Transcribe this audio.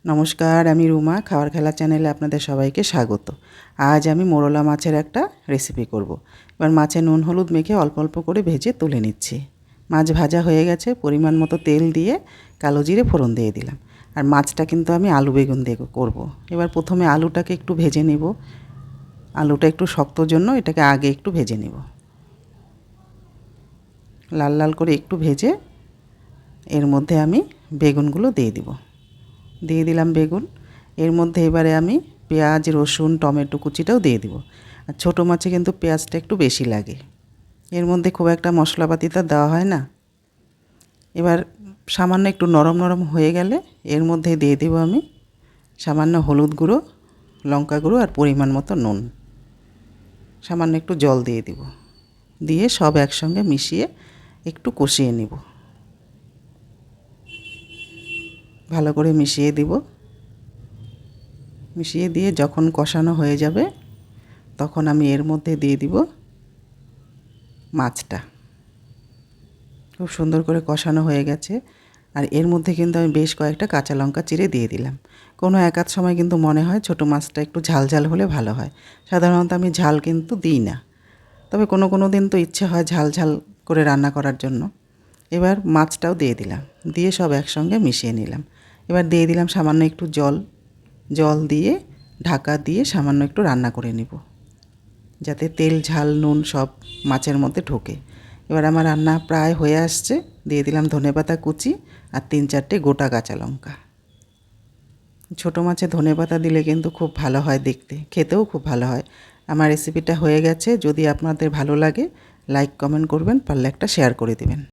নমস্কার, আমি রুমা। খাওয়ার খেলা চ্যানেলে আপনাদের সবাইকে স্বাগত। আজ আমি মোরলা মাছের একটা রেসিপি করব। এবার মাছে নুন হলুদ মেখে অল্প অল্প করে ভেজে তুলে নিচ্ছি। মাছ ভাজা হয়ে গেছে, পরিমাণ মতো তেল দিয়ে কালো জিরে ফোড়ন দিয়ে দিলাম। আর মাছটা কিন্তু আমি আলু বেগুন দিয়ে করব। এবার প্রথমে আলুটাকে একটু ভেজে নেব। আলুটা একটু শক্তর জন্য এটাকে আগে একটু ভেজে নেব। লাল লাল করে একটু ভেজে এর মধ্যে আমি বেগুনগুলো দিয়ে দিলাম বেগুন। এর মধ্যে এবারে আমি পেঁয়াজ রসুন টমেটো কুচিটাও দিয়ে দিব। আর ছোটো মাছে কিন্তু পেঁয়াজটা একটু বেশি লাগে। এর মধ্যে খুব একটা মশলাপাতি তো দেওয়া হয় না। এবার সামান্য একটু নরম নরম হয়ে গেলে এর মধ্যে দিয়ে দেব আমি সামান্য হলুদ গুঁড়ো, লঙ্কা গুঁড়ো আর পরিমাণ মতো নুন। সামান্য একটু জল দিয়ে দিব। দিয়ে সব একসঙ্গে মিশিয়ে একটু কষিয়ে নেব। ভালো করে মিশিয়ে দিব। মিশিয়ে দিয়ে যখন কষানো হয়ে যাবে তখন আমি এর মধ্যে দিয়ে দিব মাছটা। খুব সুন্দর করে কষানো হয়ে গেছে। আর এর মধ্যে কিন্তু আমি বেশ কয়েকটা কাঁচা লঙ্কা চিরে দিয়ে দিলাম। কোনো এক আধ সময় কিন্তু মনে হয় ছোটো মাছটা একটু ঝাল ঝাল হলে ভালো হয়। সাধারণত আমি ঝাল কিন্তু দিই না, তবে কোনো কোনো দিন তো ইচ্ছে হয় ঝাল ঝাল করে রান্না করার জন্য। এবার মাছটাও দিয়ে দিলাম, দিয়ে সব একসঙ্গে মিশিয়ে নিলাম। এবার দিয়ে দিলাম সামান্য একটু জল দিয়ে ঢাকা দিয়ে সামান্য একটু রান্না করে নেব, যাতে তেল ঝাল নুন সব মাছের মধ্যে ঢোকে। এবার আমার রান্না প্রায় হয়ে আসছে। দিয়ে দিলাম ধনেপাতা কুচি আর 3-4টে গোটা কাঁচা লঙ্কা। ছোটো মাছে ধনেপাতা দিলে কিন্তু খুব ভালো হয় দেখতে, খেতেও খুব ভালো হয়। আমার রেসিপিটা হয়ে গেছে। যদি আপনাদের ভালো লাগে লাইক কমেন্ট করবেন, পারলে একটা শেয়ার করে দেবেন।